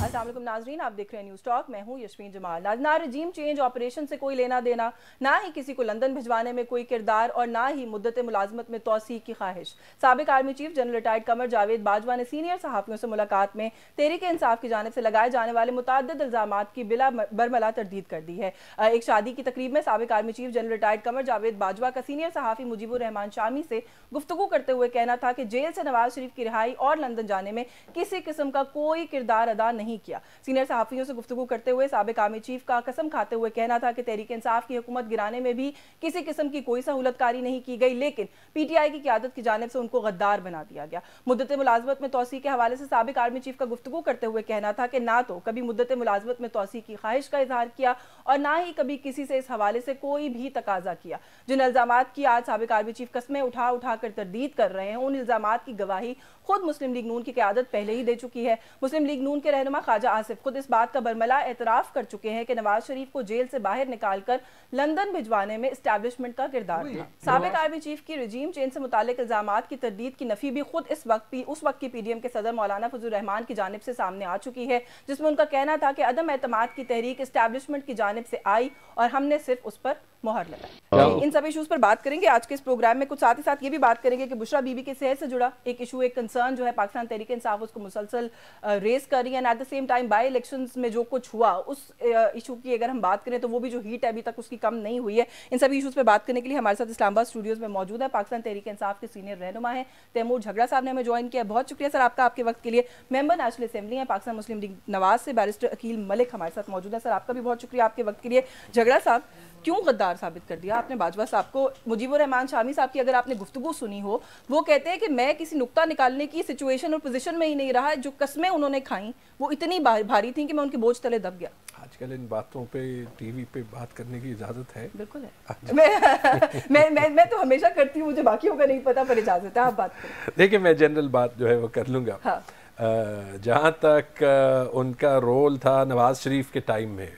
अस्सलाम वालेकुम नाजरीन, आप देख रहे हैं न्यूज़ टॉक। मैं हूं यशमीन जमाल। ना रजीम चेंज ऑपरेशन से कोई लेना देना, ना ही किसी को लंदन भिजवाने में कोई किरदार और ना ही मुद्दत मुलाजमत में तोसी की ख्वाहिश। साबिक army chief general retired Qamar Javed Bajwa ने सीनियर सहाफ़ियों से मुलाकात में तहरीक इंसाफ की जानिब से लगाए जाने वाले मुतअद्दिद इल्ज़ामात की बिला बरमला तरदीद कर दी है। एक शादी की तकरीब में साबिक army chief general retired Qamar Javed Bajwa का सीनियर सहाफ़ी मुजीबुर रहमान शामी से गुफ्तगू करते हुए कहना था कि जेल से नवाज शरीफ की रिहाई और लंदन जाने में किसी किस्म का कोई किरदार अदा नहीं किया। सीनियर सहाफ़ियों से गुफ्तगू करते हुए साबिक आर्मी चीफ का कसम खाते हुए कहना था कि तहरीक इंसाफ की हुकूमत गिराने में भी किसी किस्म की कोई सहूलतकारी नहीं की गई, लेकिन पीटीआई की क़यादत की जानिब से उनको गद्दार बना दिया गया। मुद्दत मुलाजमत में तोसी के हवाले से साबिक आर्मी चीफ का गुफ्तगू करते हुए कहना था कि ना तो कभी मुद्दत मुलाजमत में तोसी की ख्वाहिश का इजहार किया और ना ही कभी किसी से इस हवाले से कोई भी तकाजा किया। जिन इल्ज़ामात की आज साबिक आर्मी चीफ कस्में उठा उठा कर तरदीद कर रहे हैं, उन इल्ज़ामात की गवाही खुद मुस्लिम लीग नून की क़यादत पहले ही दे चुकी है। मुस्लिम लीग नून के रहनुमा ख्वाजा आसिफ खुद इस बात का बरमला एतराफ़ कर चुके हैं कि नवाज शरीफ को जेल से बाहर निकालकर लंदन भिजवाने में एस्टैब्लिशमेंट का किरदार था। साबिक आर्मी चीफ की रजीम चेंज से मुतालिक इल्ज़ामात की तरदीद की नफ़ी भी खुद उस वक्त की पीडीएम के सदर मौलाना फजल रहमान की जानिब से सामने आ चुकी है, जिसमें उनका कहना था कि अदम एतमाद की तहरीक एस्टैब्लिशमेंट की जानिब से आई और हमने सिर्फ उस पर मोहर लगाई। इन सब इशूज़ पर बात करेंगे आज के इस प्रोग्राम में। कुछ साथ ही साथ ये भी बात करेंगे कि बुशरा बीबी की सेहत से जुड़ा एक इशू, एक कंसर्न जो है पाकिस्तान तहरीक इंसाफ उसको मुसलसल रेस कर रही है। And at the same time by elections में जो कुछ हुआ उस इशू की अगर हम बात करें तो वो भी जो हीट है अभी तक उसकी कम नहीं हुई है। इन सभी इशूज़ पर बात करने के लिए हमारे साथ इस्लामाबाद स्टूडियोज़ में मौजूद है पाकिस्तान तहरीक इंसाफ के सीनियर रहनुमा है तैमूर झगड़ा साहब ने हमें ज्वाइन किया। बहुत शुक्रिया सर आपका, आपके वक्त के लिए। मेंबर नेशनल असेंबली है पाकिस्तान मुस्लिम लीग नवाज से बैरिस्टर अकील मलिक हमारे साथ मौजूद है। सर आपका भी बहुत शुक्रिया आपके वक्त के लिए। झगड़ा साहब, क्यों गद्दार साबित कर दिया आपने बाजवा साहब को? मुजीबुर रहमान शामी साहब की अगर आपने गुफ्तगू सुनी हो, वो कहते हैं कि मैं किसी नुक्ता निकालने की सिचुएशन और पोजीशन में ही नहीं रहा। जो कस्में उन्होंने खाई वो इतनी भारी थी कि मैं उनके बोझ तले दब गया। आजकल इन बातों पे टीवी पे बात करने की इजाजत है? बिल्कुल है। मैं तो हमेशा करती हूँ, मुझे बाकियों का नहीं पता, पर इजाजत है, आप बात करें। देखिए, मैं जनरल बात जो है वो कर लूँगा। हाँ। जहाँ तक उनका रोल था नवाज शरीफ के टाइम में,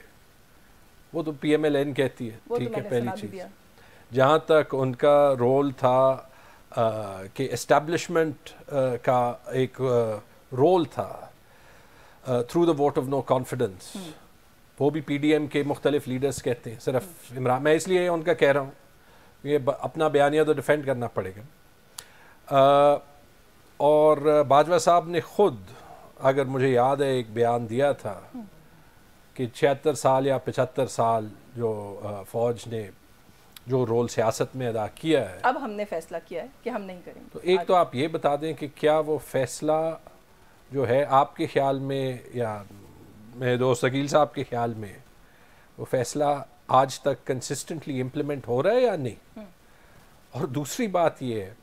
वो तो PMLN कहती है, ठीक है, पहली चीज़। जहाँ तक उनका रोल था कि एस्टैब्लिशमेंट का एक रोल था through the vote of no confidence, वो भी PDM के मुख्तलिफ लीडर्स कहते हैं। सिर्फ इमरान, मैं इसलिए उनका कह रहा हूँ, ये अपना बयानिया तो डिफेंड करना पड़ेगा। और बाजवा साहब ने खुद, अगर मुझे याद है, एक बयान दिया था कि 76 साल या 75 साल जो फ़ौज ने जो रोल सियासत में अदा किया है, अब हमने फैसला किया है कि हम नहीं करेंगे। तो एक तो आप ये बता दें कि क्या वो फैसला जो है आपके ख्याल में या मेरे दोस्त अकील साहब के ख्याल में, वो फैसला आज तक कंसिस्टेंटली इम्प्लीमेंट हो रहा है या नहीं? और दूसरी बात ये है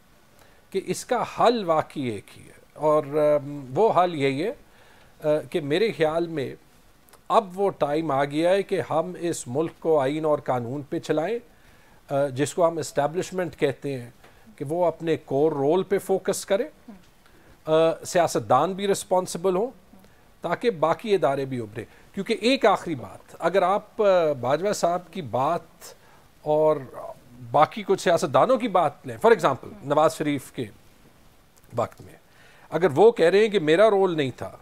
कि इसका हल वाकई एक ही है, और वो हल यही है कि मेरे ख्याल में अब वो टाइम आ गया है कि हम इस मुल्क को आईन और कानून पे चलाएं, जिसको हम एस्टैब्लिशमेंट कहते हैं, कि वो अपने कोर रोल पे फोकस करे, सियासतदान भी रिस्पॉन्सिबल हों, ताकि बाकी इदारे भी उभरे। क्योंकि एक आखिरी बात, अगर आप बाजवा साहब की बात और बाकी कुछ सियासतदानों की बात लें, फॉर एग्ज़ाम्पल नवाज शरीफ के वक्त में, अगर वो कह रहे हैं कि मेरा रोल नहीं था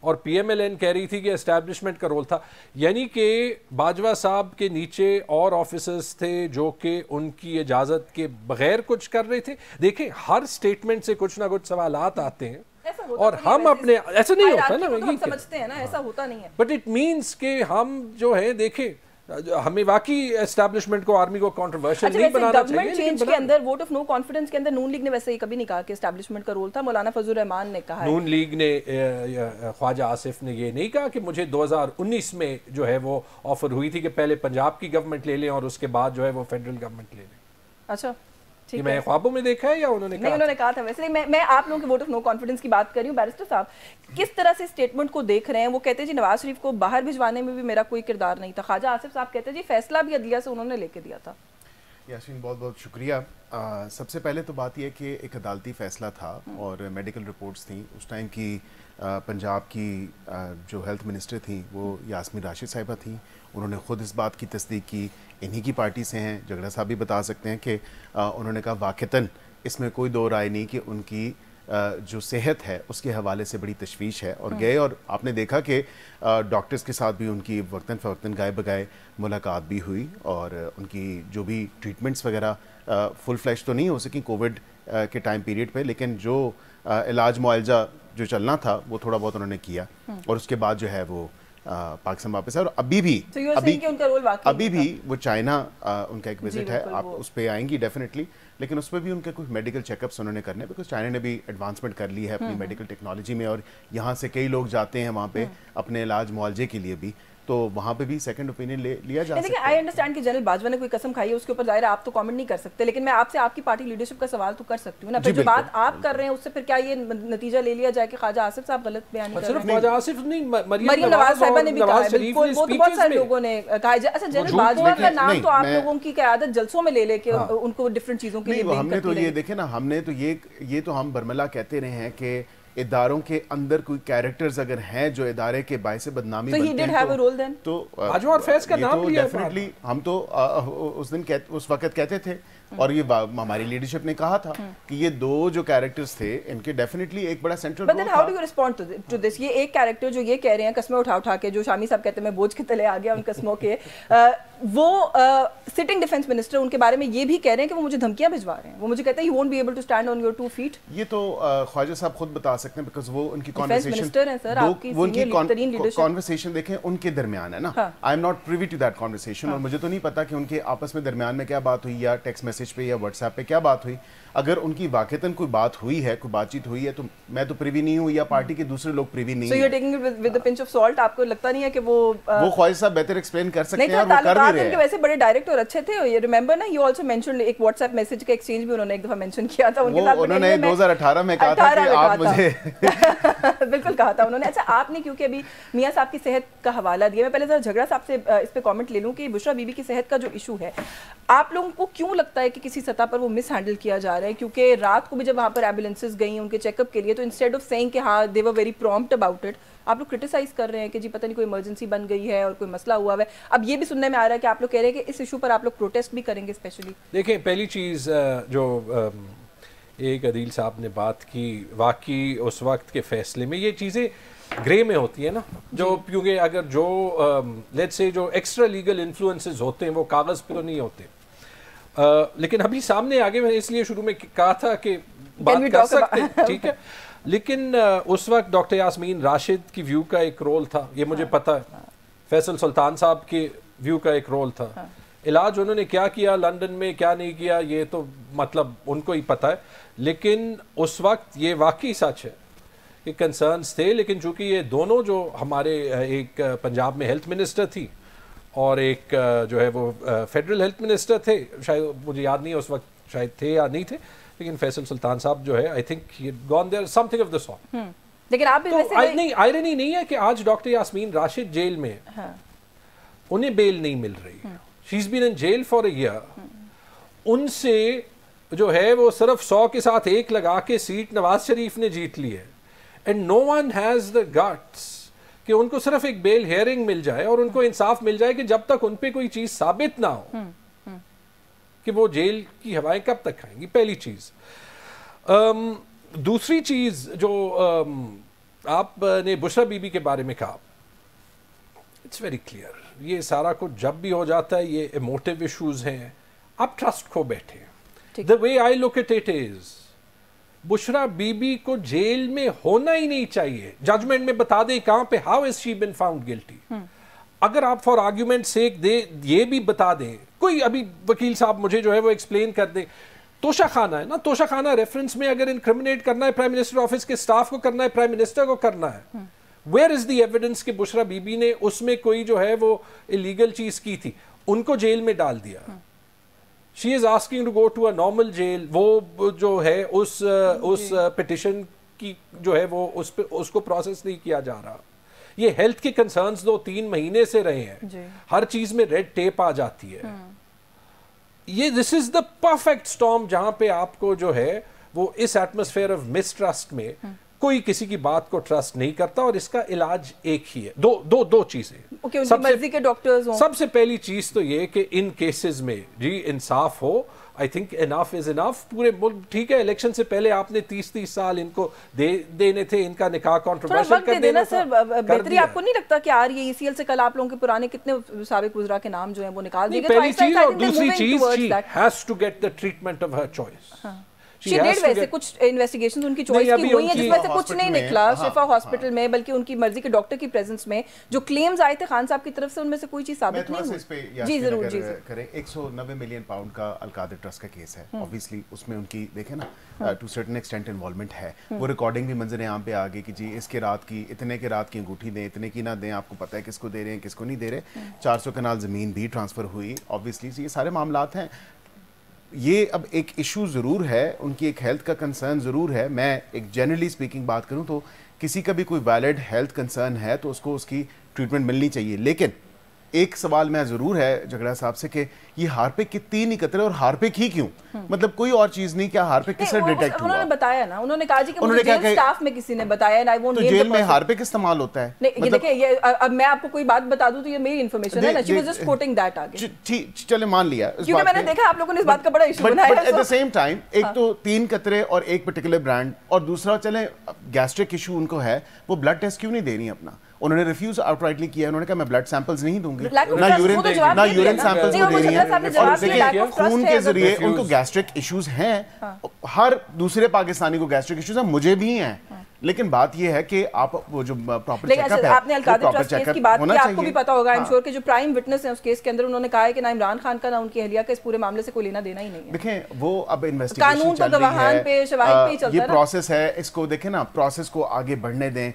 और PMLN कह रही थी कि एस्टैब्लिशमेंट का रोल था, यानी कि बाजवा साहब के नीचे और ऑफिसर्स थे जो कि उनकी इजाज़त के बगैर कुछ कर रहे थे। देखें, हर स्टेटमेंट से कुछ ना कुछ सवालात आते हैं और हम अपने, ऐसा नहीं होता ना, हम समझते हैं ना, ऐसा होता नहीं है, बट इट मीन्स कि हम जो है, देखें, हमें वाकई एस्टैब्लिशमेंट को, आर्मी को कंट्रोवर्शियल नहीं बनाना चाहिए। गवर्नमेंट चेंज के अंदर वोट ऑफ नो कॉन्फिडेंस के अंदर नून लीग ने वैसे ही कभी नहीं कहा कि एस्टैब्लिशमेंट का रोल था। मौलाना फजल रहमान ने कहा, नून लीग ने, ख्वाजा आसिफ ने ये नहीं कहा कि मुझे 2019 में जो है वो ऑफर हुई थी कि पहले पंजाब की गवर्नमेंट ले लें और उसके बाद जो है वो फेडरल गवर्नमेंट ले लें। अच्छा, ये मैं ख्वाबों में देखा है या उन्होंने कहा? नहीं, उन्होंने कहा था। वैसे मैं आप लोगों के वोट ऑफ नो कॉन्फिडेंस की बात कर रही हूँ। बैरिस्टर साहब, किस तरह से स्टेटमेंट को देख रहे हैं? वो कहते हैं जी नवाज शरीफ को बाहर भिजवाने में भी मेरा कोई किरदार नहीं था। ख्वाजा आसिफ साहब कहते हैं जी फैसला भी अदलिया से उन्होंने लेके दिया था। यासीन, बहुत बहुत शुक्रिया। सबसे पहले तो बात यह कि एक अदालती फ़ैसला था और मेडिकल रिपोर्ट्स थी। उस टाइम की पंजाब की जो हेल्थ मिनिस्टर थी वो यास्मीन राशिद साहिबा थी। उन्होंने ख़ुद इस बात की तस्दीक की, इन्हीं की पार्टी से हैं, झगड़ा साहब भी बता सकते हैं कि उन्होंने कहा वाक़तन इसमें कोई दो राय नहीं कि उनकी جو صحت ہے اس کے حوالے سے بڑی تشویش ہے. اور گئے اور آپ نے دیکھا کہ ڈاکٹرز کے ساتھ بھی ان کی وقتاً فوقتاً گائے بگائے ملاقات بھی ہوئی, اور ان کی جو بھی ٹریٹمنٹس وغیرہ فل فلیش تو نہیں ہو سکی کووڈ کے ٹائم پیریڈ پہ, لیکن جو علاج معالجہ جو چلنا تھا وہ تھوڑا بہت انہوں نے کیا, اور اس کے بعد جو ہے وہ پاکستان واپس ہے. اور ابھی بھی وہ چائنا ان کا ایک وزٹ ہے, آپ اس پہ آئیں گی ڈیفینیٹلی, لیکن اس پہ بھی ان کے کچھ میڈیکل چیک اپس انہوں نے کرنے, بیکاز چائنا نے بھی ایڈوانسمنٹ کر لی ہے اپنی میڈیکل ٹیکنالوجی میں, اور یہاں سے کئی لوگ جاتے ہیں وہاں پہ اپنے علاج معالجے کے لیے بھی, تو وہاں پہ بھی سیکنڈ اوپینین لیا جا سکتا ہے. آئی انڈرسٹینڈ کہ جنرل باجوہ نے کوئی قسم کھائی ہے, اس کے اوپر ظاہر آپ تو کامنٹ نہیں کر سکتے, لیکن میں آپ سے آپ کی پارٹی لیڈرشپ کا سوال تو کر سکتی ہوں نا. پھر جو بات آپ کر رہے ہیں اس سے پھر کیا یہ نتیجہ لے لیا جائے کہ خواجہ آصف صاحب غلط بیان کر رہے ہیں؟ صرف خواجہ آصف نہیں, مریم نواز صاحبہ نے بھی کہا ہے, بالکل وہ تو بہت سارے لوگوں نے کہا ہے. اچھا جنرل باجوہ کا نام تو آپ لوگوں کی قیادت جلسوں میں لے کے ان کو ڈفرینٹ چیزوں کے لیے ہم نے تو یہ دیکھیں نا, ہم نے تو یہ تو ہم برملا کہتے رہے ہیں کہ اداروں کے اندر کوئی کیریکٹرز اگر ہیں جو ادارے کے باعث بدنامی بنتے ہیں تو ڈیفینیٹلی ہم تو اس وقت کہتے تھے, اور یہ ہماری لیڈرشپ نے کہا تھا کہ یہ دو جو کیریکٹرز تھے ان کے ڈیفینیٹلی ایک بڑا سینٹرل رول تھا. How do you respond to this? یہ ایک کیریکٹر جو یہ کہہ رہے ہیں قسمیں اٹھا کے, جو شامی صاحب کہتے ہیں میں بوجھ کے تلے آ گیا ان قسموں کے, وہ سٹنگ ڈیفنس منسٹر ان کے بارے میں یہ بھی کہہ رہے ہیں کہ وہ مجھے دھمکیاں بھجوا رہے ہیں, وہ مجھے کہتے ہیں you won't be able to stand on your 2 feet. یہ تو خواجہ صاحب خود بتا سکتے ہیں, بیکاز وہ ان کی کانورسیشن دیکھیں ان کے درمیان ہے نا. I am not privy to that conversation, اور مجھے تو نہیں پتا کہ ان کے آپس میں درمیان میں کیا بات ہوئی, یا ٹیکسٹ میسج پہ یا واٹس ایپ پہ کیا بات ہوئی. اگر ان کی واقعتاً کوئی بات ہوئی ہے, کوئی بات چیت ہوئی ہے, تو میں تو پریوی نہیں ہوں, یا پارٹی کے دوسرے لوگ پریوی نہیں ہیں. So you're taking it with a pinch of salt. آپ کو لگتا نہیں ہے کہ وہ خواجہ صاحب بہتر ایکسپلین کر سکتے ہیں, اور وہ کر بھی رہے ہیں. ویسے بڑے ڈائریکٹ اور اچھے تھے. یہ ریممبر نا, you also mentioned ایک واٹس ایپ میسج کا ایکسچینج بھی انہوں نے ایک دفعہ مینشن کیا تھا. انہوں نے 2018 میں کہا تھا کہ آپ مجھے بالکل کہا تھا انہوں نے. اچھا آپ نے کیونکہ ابھی میاں صاحب کی صحت کا حوالہ دیا, میں پہلے ذرا جھگڑا صاحب سے اس پہ کامنٹ لے لوں کہ بشرا بی بی کی صحت کا جو ایشو ہے, آپ لوگوں کو کیوں لگتا ہے کہ کسی سطح پر وہ مس ہینڈل کیا جا رہا ہے؟ کیونکہ رات کو بھی جب وہاں پر ایمبولینسز گئیں ان کے چیک اپ کے لیے, تو انسٹیڈ آف سیئنگ کہ ہاں they were very prompt about it, آپ لوگ کرٹیسائز کر رہے ہیں کہ جی پتہ نہیں کوئی ایمرجنسی بن گئی ہے اور کوئی مسئلہ ہوا ہے. اب یہ بھی سننے میں آ رہا ہے کہ آپ لوگ کہہ رہے ہیں کہ اس ایشو پر آپ لوگ پروٹیسٹ بھی کریں گے اسپیشلی. دیکھیں, پہلی چیز جو ایک عدیل صاحب نے بات کی, واقعی اس وقت کے فیصلے میں یہ چیزیں گرے میں ہوتی ہے نا, جو کیونکہ اگر جو لیٹس سے جو ایکسٹرا لیگل انفلوئنسز ہوتے ہیں وہ کاغذ پہ تو نہیں ہوتے, لیکن ابھی سامنے آگے میں نے اس لیے شروع میں کہا تھا کہ بات کر سکتے ہیں, ٹھیک ہے, لیکن اس وقت ڈاکٹر یاسمین راشد کی ویو کا ایک رول تھا, یہ مجھے پتہ ہے, فیصل سلطان صاحب کے ویو کا ایک رول تھا, علاج انہوں نے کیا کیا لندن میں کیا نہیں کیا یہ تو مطلب ان کو ہی پتہ ہے, لیکن اس وقت یہ واقعی سچ ہے کہ کنسرنز تھے, لیکن چونکہ یہ دونوں جو ہمارے ایک پنجاب میں ہیلتھ منسٹر تھی اور ایک جو ہے وہ فیڈرل ہیلتھ منسٹر تھے, شاید مجھے یاد نہیں ہے اس وقت شاید تھے یا نہیں تھے, لیکن فیصل سلطان صاحب جو ہے I think he had gone there something of the sort. لیکن آپ نہیں, آئرنی نہیں ہے کہ آج ڈاکٹر یاسمین راشد جیل میں, انہیں بیل نہیں مل رہی, she is been in jail for a year, ان سے جو ہے وہ صرف 100 کے ساتھ 1 لگا کے سیٹ نواز شریف نے جیت لی ہے, and no one has the guts کہ ان کو صرف ایک بیل ہیئرنگ مل جائے اور ان کو انصاف مل جائے کہ جب تک ان پہ کوئی چیز ثابت نہ ہو کہ وہ جیل کی ہوائیں کب تک کھائیں گی, پہلی چیز. دوسری چیز جو آپ نے بشرا بی بی کے بارے میں کہا, اٹس ویری کلیئر, یہ سارا کچھ جب بھی ہو جاتا ہے یہ ایموٹیو ایشوز ہیں, آپ ٹرسٹ کھو بیٹھے. The way I look at it is Bushra Bibi کو جیل میں ہونا ہی نہیں چاہیے, ججمنٹ میں بتا دیں کہاں پہ, how has she been found guilty. اگر آپ فار آرگیومنٹ سیک دے یہ بھی بتا دیں, کوئی ابھی وکیل صاحب مجھے جو ہے وہ ایکسپلین کر دیں, توشہ خانہ ہے نا, توشہ خانہ ریفرنس میں اگر انکریمنیٹ کرنا ہے پرائم منسٹر آفس کے سٹاف کو کرنا ہے, پرائم منسٹر کو کرنا ہے, ویئر از دی ایویڈنس کہ بشرا بی بی نے اس میں کوئی جو ہے وہ الیگل چیز کی تھی, ان کو جیل میں ڈال دیا. She is asking to go to a normal jail. وہ جو ہے اس پیٹیشن کی جو ہے وہ اس کو پروسیس نہیں کیا جا رہا. یہ ہیلتھ کے کنسرنز 2-3 مہینے سے رہے ہیں, ہر چیز میں ریڈ ٹیپ آ جاتی ہے. یہ دس از دا پرفیکٹ اسٹارم جہاں پہ آپ کو جو ہے وہ اس ایٹماسفیئر آف مسٹرسٹ میں کوئی کسی کی بات کو ٹرسٹ نہیں کرتا, اور اس کا علاج ایک ہی ہے, دو چیزیں. سب سے پہلی چیز تو یہ کہ ان کیسز میں جی انصاف ہو, I think enough is enough. पूरे मुल्क ठीक है, इलेक्शन से पहले आपने 30 साल इनको देने थे, इनका निकाह कंट्रोवर्शियल कर देना था। सर बेहतरी आपको नहीं लगता कि आ रही है ECL से कल आप लोगों के पुराने कितने साबिक वज़रा के नाम जो हैं वो निकाल दिए गए? पहली चीज और दूसरी चीज, she has to get the treatment of her choice. She did वैसे कुछ इन्वेस्टिगेशंस उनकी चॉइस की हुई हैं जिसमें से कुछ नहीं निकला शिफा हॉस्पिटल में, बल्कि उनकी मर्जी के डॉक्टर की प्रेजेंस में जो क्लेम्स आए थे खान साहब की तरफ से उनमें से कोई चीज साबित नहीं हुई। जी जरूर जी करें। 190 मिलियन पाउंड का अलकादर ट्रस्ट का केस है, ऑब्वियसली उसमें उनकी देखें ना टू सर्टेन एक्सटेंट इन्वॉल्वमेंट है। वो रिकॉर्डिंग भी मंजर यहाँ पे आ गई कि जी इसके रात की इतने के रात की अंगूठी दें, इतने की ना दें, आपको पता है किसको दे रहे हैं किसको नहीं दे रहे। 400 कनाल ज़मीन भी ट्रांसफ़र हुई, ऑब्वियसली ये सारे मामलात हैं। ये अब एक इशू ज़रूर है, उनकी एक हेल्थ का कंसर्न ज़रूर है। मैं एक जनरली स्पीकिंग बात करूं तो किसी का भी कोई वैलिड हेल्थ कंसर्न है तो उसको उसकी ट्रीटमेंट मिलनी चाहिए। लेकिन एक सवाल मैं ज़रूर है झगड़ा साहब से कि ये हार्पिक की 3 ही कतरे और हार्पिक ही क्यों, मतलब कोई और चीज नहीं, क्या हार्पिक किससे डिटेक्ट हुआ? उन्होंने बताया ना, उन्होंने कहा जी कि मुझे जेल स्टाफ में किसी ने बताया ना, वो जेल में हार्पिक इस्तेमाल होता है। नहीं ये देखिए, ये अब मैं आपको कोई बात बता दूं तो ये मेरी इन्फॉर्मेशन है ना, she was just coating that आगे। ठीक चले मान लिया, क्योंकि मैंने देखा आप लोगों ने इस बात का बड़ा इशू बनाया है। But at the same time एक तो 3 कतरे और एक पर्टिकुलर ब्रांड, और दूसरा चले गैस्ट्रिक इशू उनको है, वो ब्लड टेस्ट क्यों नहीं दे रही अपना? उन्होंने रिफ्यूज आउटराइटली किया, उन्होंने कहा मैं ब्लड सैंपल्स नहीं दूंगी, ना यूरिन सैंपल्स वो दे रही है। और देखिए खून के जरिए उनको गैस्ट्रिक इश्यूज हैं, हर दूसरे पाकिस्तानी को गैस्ट्रिक इश्यूज हैं, मुझे भी हैं। लेकिन बात ये है कि आप वो जो प्रॉपर चेकअप है, आपने अलकादर ट्रस्ट केस की बात की, आपको भी पता होगा आई एम श्योर कि जो प्राइम विटनेस है उस केस के अंदर उन्होंने कहा है कि ना इमरान खान का ना उनकी अहलिया का इस पूरे मामले से कोई लेना देना ही नहीं है। देखें वो अब इन्वेस्टिगेशन कानून तो गवाहान पे शवाहिद पे ही चलता है, ये प्रोसेस है, इसको देखें ना, प्रोसेस को आगे बढ़ने दें।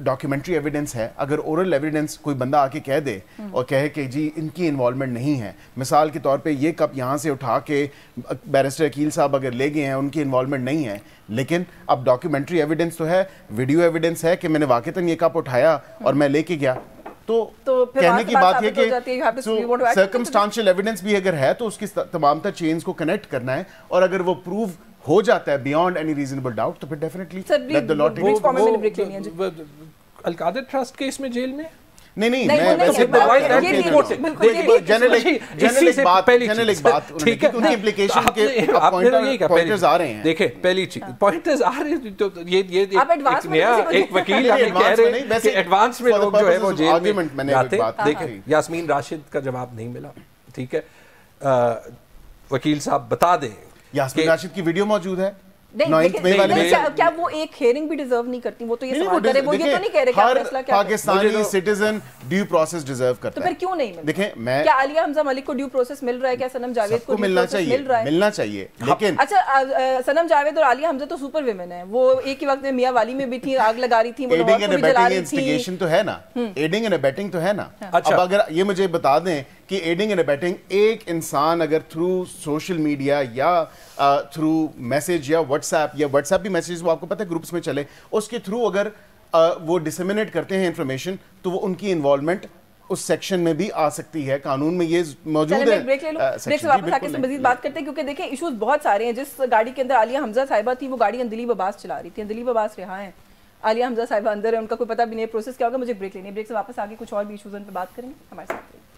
डॉक्यूमेंटरी एविडेंस है, अगर ओरल एविडेंस कोई बंदा आके कह दे और कहे कि जी इनकी इन्वॉल्वमेंट नहीं है, मिसाल के तौर पे ये कप यहाँ से उठा के बैरिस्टर अकील साहब अगर ले गए हैं, उनकी इन्वॉल्वमेंट नहीं है, लेकिन अब डॉक्यूमेंट्री एविडेंस तो है, वीडियो एविडेंस है कि मैंने वाकईतन ये कप उठाया और मैं लेके गया, तो कहने की बात है कि सर्कमस्टांशियल एविडेंस भी अगर है तो उसकी तमाम तर चेन्स को कनेक्ट करना है, और अगर वो प्रूव हो जाता है बियॉन्ड एनी रीजनेबल डाउट तो फिर definitely let the law take. Al Qadir trust case में जेल में नहीं पॉइंटर्स आ रहे हैं। देखे पहली चीज पॉइंटर्स आ रहे हैं, तो ये एक वकील हमें कह रहे हैं कि एडवांस में लोग जो है वो जेल में जाते। देखे यास्मीन राशिद का जवाब नहीं मिला, ठीक है, वकील साहब बता दें यास्मीन राशिद की वीडियो मौजूद है। क्या वो एक हेयरिंग भी डिजर्व नहीं करती? वो तो ये सवाल करे, वो ये तो नहीं कह रहे कि फैसला क्या Pakistani citizen due process deserve करता है, तो फिर क्यों नहीं मिलता? देखें मैं क्या आलिया हमजा मलिक को ड्यू प्रोसेस मिल रहा है? क्या सनम जावेद को मिलना चाहिए? मिलना चाहिए, लेकिन अच्छा सनम जावेद और आलिया हमजा तो सुपर विमेन है, वो एक ही वक्त में मियां वाली में भी थी, आग लगा रही थी, वो एडिंग एंड अबेटिंग इंस्टिगेशन तो है ना, एडिंग एंड अबेटिंग तो है ना। अब अगर ये मुझे बता दें कि एडिंग एंड अबेटिंग एक इंसान अगर थ्रू सोशल मीडिया या थ्रू मैसेज या व्हाट्सएप भी मैसेज वो आपको पता है ग्रुप्स में चले, उसके थ्रू अगर वो डिसेमिनेट करते हैं इंफॉर्मेशन तो वो उनकी इन्वॉल्वमेंट उस सेक्शन में भी आ सकती है, कानून में ये मौजूद है। ब्रेक ले लो, ब्रेक से वापस आके मजीद बात करते हैं, क्योंकि देखिए इश्यूज बहुत सारे हैं। जिस गाड़ी के अंदर आलिया हमजा साहिबा थी वो गाड़ी अंदलीब अब्बास चला रही थी, अंदलीब अब्बास रिहा हैं, आलिया हमजा साहिबा अंदर है, उनका कोई पता भी नहीं है प्रोसेस क्या होगा। मुझे ब्रेक लेनी है, ब्रेक से वापस आके कुछ और भी इश्यूज पे बात करेंगे, हमारे साथ।